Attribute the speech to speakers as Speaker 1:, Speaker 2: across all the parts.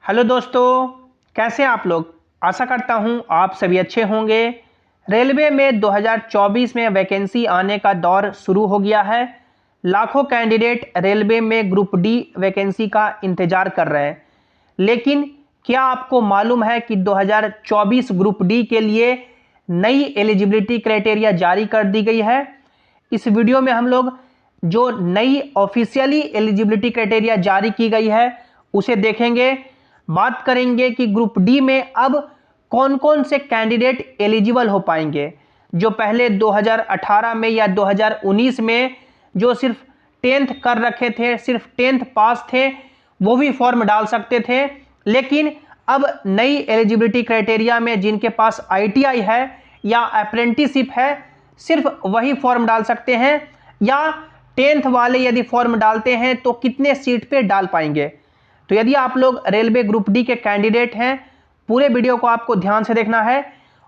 Speaker 1: Hello दोस्तों, कैसे हैं आप लोग। आशा करता हूं आप सभी अच्छे होंगे। रेलवे में 2024 में वैकेंसी आने का दौर शुरू हो गया है। लाखों कैंडिडेट रेलवे में ग्रुप डी वैकेंसी का इंतजार कर रहे हैं। लेकिन क्या आपको मालूम है कि 2024 ग्रुप डी के लिए नई एलिजिबिलिटी क्राइटेरिया जारी कर दी गई है। इस वीडियो में हम लोग जो नई ऑफिशियली एलिजिबिलिटी क्राइटेरिया जारी की गई है उसे देखेंगे। बात करेंगे कि ग्रुप डी में अब कौन कौन से कैंडिडेट एलिजिबल हो पाएंगे। जो पहले 2018 में या 2019 में जो सिर्फ 10th कर रखे थे, सिर्फ 10th पास थे, वो भी फॉर्म डाल सकते थे। लेकिन अब नई एलिजिबिलिटी क्राइटेरिया में जिनके पास ITI है या अप्रेंटिसशिप है, सिर्फ वही फॉर्म डाल सकते हैं। या 10th वाले यदि फॉर्म डालते हैं तो कितने सीट पे डाल पाएंगे। तो यदि आप लोग रेलवे ग्रुप डी के कैंडिडेट हैं, पूरे वीडियो को आपको ध्यान से देखना है।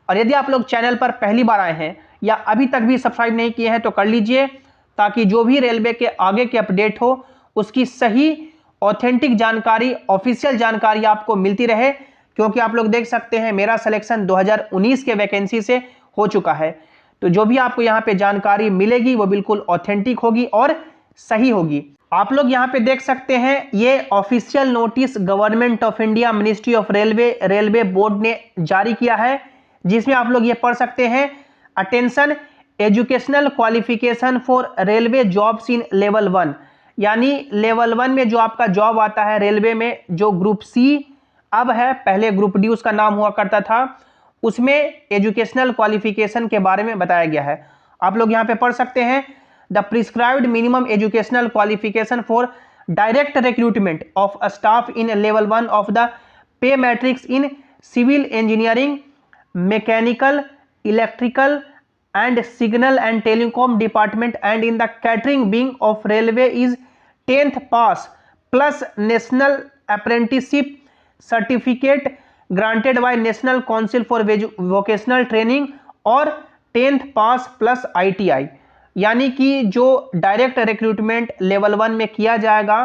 Speaker 1: और यदि आप लोग चैनल पर पहली बार आए हैं या अभी तक भी सब्सक्राइब नहीं किए हैं तो कर लीजिए, ताकि जो भी रेलवे के आगे के अपडेट हो उसकी सही ऑथेंटिक जानकारी, ऑफिशियल जानकारी आपको मिलती रहे। क्योंकि आप लोग देख सकते हैं मेरा सिलेक्शन 2019 के वैकेंसी से हो चुका है। तो जो भी आपको यहाँ पे जानकारी मिलेगी वो बिल्कुल ऑथेंटिक होगी और सही होगी। आप लोग यहाँ पे देख सकते हैं ये official notice government of India, ministry of railway board ने जारी किया है, जिसमें आप लोग ये पढ़ सकते हैं, attention, educational qualification for railway jobs in level 1। यानी लेवल 1 में जो आपका जॉब आता है रेलवे में, जो ग्रुप सी अब है, पहले ग्रुप डी उसका नाम हुआ करता था, उसमें एजुकेशनल क्वालिफिकेशन के बारे में बताया गया है। आप लोग यहाँ पे पढ़ सकते हैं, the prescribed minimum educational qualification for direct recruitment of staff in level 1 of the pay matrix in civil engineering, mechanical, electrical and signal and telecom department and in the catering wing of railway is 10th pass plus national apprenticeship certificate granted by national council for vocational training और 10th pass plus ITI। यानी कि जो direct recruitment level 1 में किया जाएगा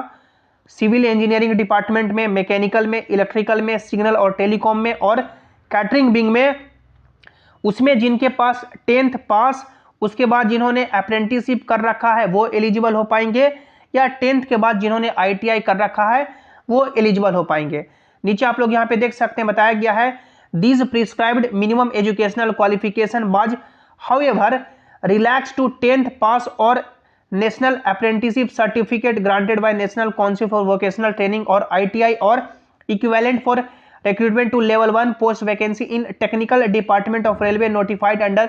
Speaker 1: civil engineering department में, mechanical में, electrical में, सिग्नल और टेलीकॉम में और कैटरिंग विंग में, उसमें जिनके पास 10th पास, उसके बाद जिन्होंने अप्रेंटिसशिप कर रखा है वो एलिजिबल हो पाएंगे, या 10th के बाद जिन्होंने ITI कर रखा है वो एलिजिबल हो पाएंगे। नीचे आप लोग यहाँ पे देख सकते हैं, बताया गया है, these prescribed minimum educational qualification was however relaxed to 10th pass or national apprenticeship certificate granted by National Council for Vocational Training or ITI or equivalent for recruitment to level 1 post vacancy in technical department of railway notified under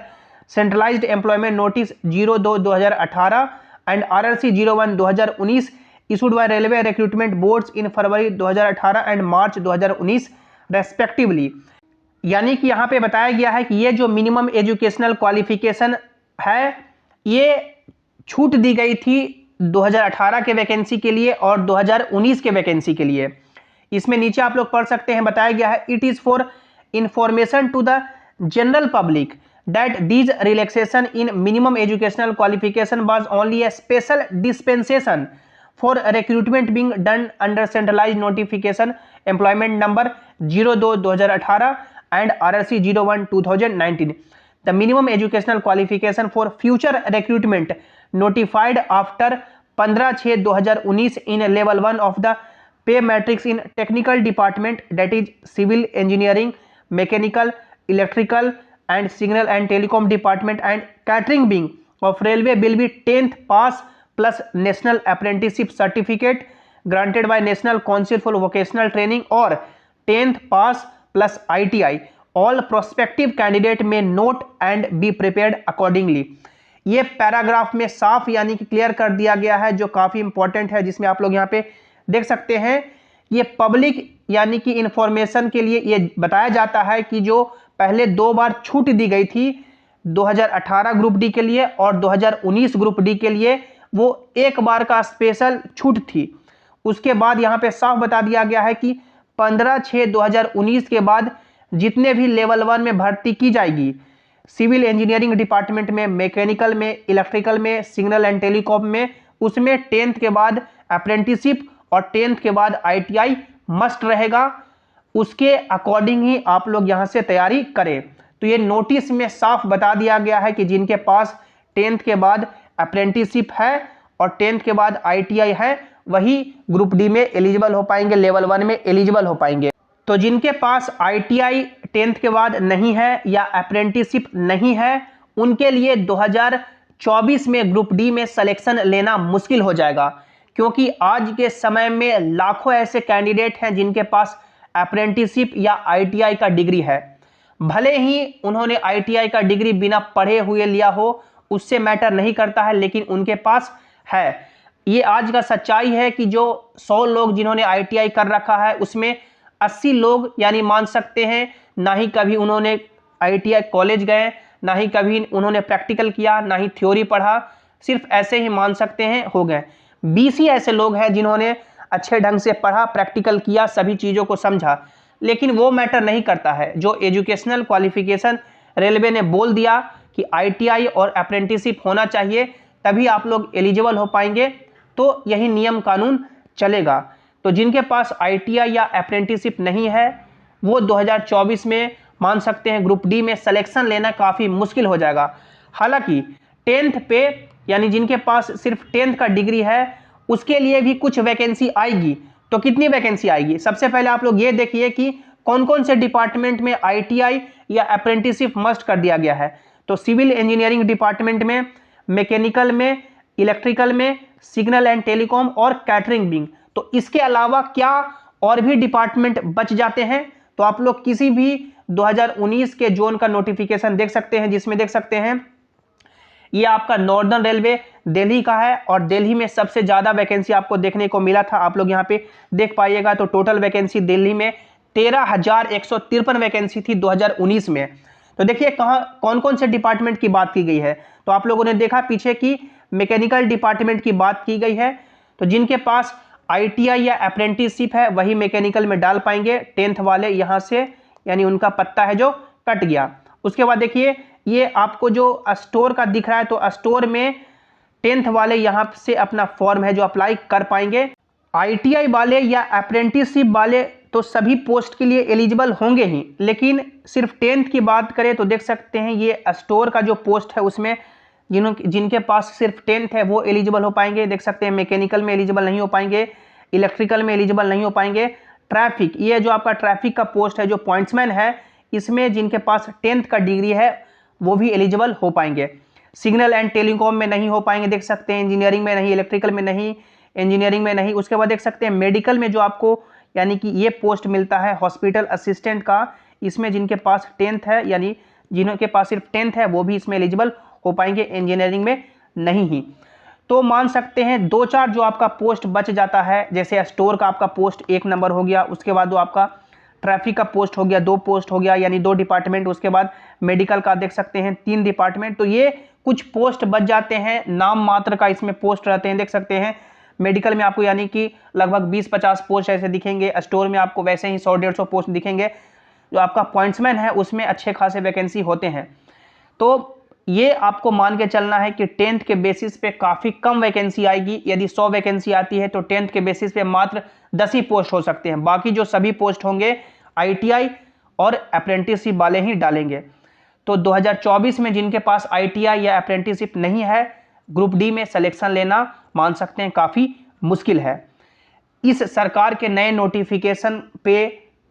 Speaker 1: centralized employment notice 02/2018 and RRC 01/2019 issued by railway recruitment boards in February 2018 and March 2019 respectively। यानी कि यहाँ पे बताया गया है कि ये जो मिनिमम एजुकेशनल क्वालिफिकेशन है ये छूट दी गई थी 2018 के वैकेंसी के लिए और 2019 के वैकेंसी के लिए। इसमें नीचे आप लोग पढ़ सकते हैं, बताया गया है, it is for information to the general public that these relaxation in minimum educational qualification was only a special dispensation for recruitment being done under centralised notification employment number 02/2018 and RRC 01/2019। The minimum educational qualification for future recruitment notified after 15/6/2019 in level 1 of the pay matrix in technical department, that is civil engineering, mechanical, electrical and signal and telecom department and catering wing of railway will be 10th pass plus national apprenticeship certificate granted by National Council for Vocational Training or 10th pass plus ITI। All prospective candidate may note and be prepared accordingly. ये paragraph में साफ यानी कि clear कर दिया गया है, जो काफी इंपॉर्टेंट है, जिसमें आप लोग यहाँ पे देख सकते हैं ये पब्लिक यानी कि इंफॉर्मेशन के लिए ये बताया जाता है कि जो पहले 2 बार छूट दी गई थी 2018 ग्रुप डी के लिए और 2019 ग्रुप डी के लिए, वो एक बार का स्पेशल छूट थी। उसके बाद यहाँ पे साफ बता दिया गया है कि 15/6/2019 के बाद जितने भी लेवल 1 में भर्ती की जाएगी सिविल इंजीनियरिंग डिपार्टमेंट में, मैकेनिकल में, इलेक्ट्रिकल में, सिग्नल एंड टेलीकॉम में, उसमें 10th के बाद अप्रेंटिसशिप और 10th के बाद ITI मस्ट रहेगा। उसके अकॉर्डिंग ही आप लोग यहाँ से तैयारी करें। तो ये नोटिस में साफ बता दिया गया है कि जिनके पास 10th के बाद अप्रेंटिसशिप है और 10th के बाद ITI है वही ग्रुप डी में एलिजिबल हो पाएंगे, लेवल 1 में एलिजिबल हो पाएंगे। तो जिनके पास ITI 10th के बाद नहीं है या अप्रेंटिसशिप नहीं है उनके लिए 2024 में ग्रुप डी में सिलेक्शन लेना मुश्किल हो जाएगा, क्योंकि आज के समय में लाखों ऐसे कैंडिडेट हैं जिनके पास अप्रेंटिसशिप या ITI का डिग्री है। भले ही उन्होंने ITI का डिग्री बिना पढ़े हुए लिया हो, उससे मैटर नहीं करता है, लेकिन उनके पास है। ये आज का सच्चाई है कि जो 100 लोग जिन्होंने ITI कर रखा है उसमें 80 लोग यानी मान सकते हैं ना ही कभी उन्होंने ITI कॉलेज गए, ना ही कभी उन्होंने प्रैक्टिकल किया, ना ही थ्योरी पढ़ा, सिर्फ ऐसे ही मान सकते हैं हो गए। 20 ही ऐसे लोग हैं जिन्होंने अच्छे ढंग से पढ़ा, प्रैक्टिकल किया, सभी चीज़ों को समझा, लेकिन वो मैटर नहीं करता है। जो एजुकेशनल क्वालिफिकेशन रेलवे ने बोल दिया कि ITI और अप्रेंटिसशिप होना चाहिए तभी आप लोग एलिजिबल हो पाएंगे, तो यही नियम कानून चलेगा। तो जिनके पास ITI या अप्रेंटिसशिप नहीं है वो 2024 में मान सकते हैं ग्रुप डी में सिलेक्शन लेना काफ़ी मुश्किल हो जाएगा। हालांकि 10th पे यानी जिनके पास सिर्फ 10th का डिग्री है उसके लिए भी कुछ वैकेंसी आएगी। तो कितनी वैकेंसी आएगी, सबसे पहले आप लोग ये देखिए कि कौन कौन से डिपार्टमेंट में ITI या अप्रेंटिसशिप मस्ट कर दिया गया है। तो सिविल इंजीनियरिंग डिपार्टमेंट में, मैकेनिकल में, इलेक्ट्रिकल में, सिग्नल एंड टेलीकॉम और कैटरिंग विंग। तो इसके अलावा क्या और भी डिपार्टमेंट बच जाते हैं, तो आप लोग किसी भी 2019 के जोन का नोटिफिकेशन देख सकते हैं, जिसमें देख सकते हैं ये आपका नॉर्दर्न रेलवे दिल्ली का है और दिल्ली में सबसे ज़्यादा वैकेंसी आपको देखने को मिला था। आप लोग यहाँ पे देख पाइएगा तो टोटल वैकेंसी दिल्ली में 13,153 वैकेंसी थी 2019 में। तो देखिए कहाँ कौन कौन से डिपार्टमेंट की बात की गई है। तो आप लोगों ने देखा पीछे की मैकेनिकल डिपार्टमेंट की बात की गई है। तो जिनके पास ITI या अप्रेंटिसशिप है वही मैकेनिकल में डाल पाएंगे, 10th वाले यहाँ से यानी उनका पत्ता है जो कट गया। उसके बाद देखिए ये आपको जो स्टोर का दिख रहा है, तो स्टोर में 10th वाले यहाँ से अपना फॉर्म है जो अप्लाई कर पाएंगे। ITI वाले या अप्रेंटिसशिप वाले तो सभी पोस्ट के लिए एलिजिबल होंगे ही, लेकिन सिर्फ 10th की बात करें तो देख सकते हैं ये स्टोर का जो पोस्ट है उसमें जिनके पास सिर्फ 10th है वो एलिजिबल हो पाएंगे। देख सकते हैं मैकेनिकल में एलिजिबल नहीं हो पाएंगे, इलेक्ट्रिकल में एलिजिबल नहीं हो पाएंगे। ट्रैफिक, ये जो आपका ट्रैफिक का पोस्ट है जो पॉइंट्समैन है, इसमें जिनके पास 10th का डिग्री है वो भी एलिजिबल हो पाएंगे। सिग्नल एंड टेलीकॉम में नहीं हो पाएंगे, देख सकते हैं इंजीनियरिंग में नहीं, इलेक्ट्रिकल में नहीं, इंजीनियरिंग में नहीं। उसके बाद देख सकते हैं मेडिकल में जो आपको यानी कि ये पोस्ट मिलता है हॉस्पिटल असिस्टेंट का, इसमें जिनके पास 10th है यानी जिनके पास सिर्फ 10th है वो भी इसमें एलिजिबल हो पाएंगे, इंजीनियरिंग में नहीं ही। तो मान सकते हैं 2-4 जो आपका पोस्ट बच जाता है, जैसे स्टोर का आपका पोस्ट 1 नंबर हो गया, उसके बाद जो आपका ट्रैफिक का पोस्ट हो गया 2 पोस्ट हो गया यानी 2 डिपार्टमेंट, उसके बाद मेडिकल का देख सकते हैं 3 डिपार्टमेंट। तो ये कुछ पोस्ट बच जाते हैं, नाम मात्र का इसमें पोस्ट रहते हैं। देख सकते हैं मेडिकल में आपको यानी कि लगभग 20-50 पोस्ट ऐसे दिखेंगे, स्टोर में आपको वैसे ही 100-150 पोस्ट दिखेंगे। जो आपका पॉइंट्समैन है उसमें अच्छे खासे वैकेंसी होते हैं। तो ये आपको मान के चलना है कि 10th के बेसिस पे काफ़ी कम वैकेंसी आएगी। यदि 100 वैकेंसी आती है तो 10th के बेसिस पे मात्र 10 ही पोस्ट हो सकते हैं, बाकी जो सभी पोस्ट होंगे ITI और अप्रेंटिसशिप वाले ही डालेंगे। तो 2024 में जिनके पास ITI या अप्रेंटिसशिप नहीं है ग्रुप डी में सिलेक्शन लेना मान सकते हैं काफ़ी मुश्किल है। इस सरकार के नए नोटिफिकेशन पे,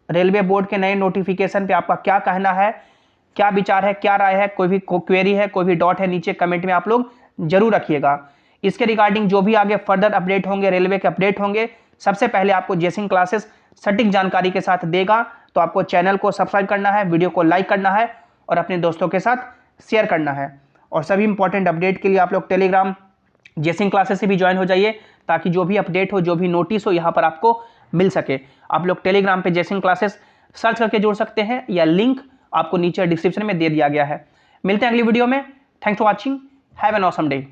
Speaker 1: रेलवे बोर्ड के नए नोटिफिकेशन पे आपका क्या कहना है, क्या विचार है, क्या राय है, कोई भी क्वेरी है, कोई भी डाउट है, नीचे कमेंट में आप लोग जरूर रखिएगा। इसके रिगार्डिंग जो भी आगे फर्दर अपडेट होंगे, रेलवे के अपडेट होंगे, सबसे पहले आपको जे सिंह क्लासेस सटीक जानकारी के साथ देगा। तो आपको चैनल को सब्सक्राइब करना है, वीडियो को लाइक करना है और अपने दोस्तों के साथ शेयर करना है। और सभी इंपॉर्टेंट अपडेट के लिए आप लोग टेलीग्राम जे सिंह क्लासेस से भी ज्वाइन हो जाइए, ताकि जो भी अपडेट हो, जो भी नोटिस हो, यहाँ पर आपको मिल सके। आप लोग टेलीग्राम पे जे सिंह क्लासेस सर्च करके जुड़ सकते हैं या लिंक आपको नीचे डिस्क्रिप्शन में दे दिया गया है। मिलते हैं अगली वीडियो में। Thanks for watching, have an awesome day.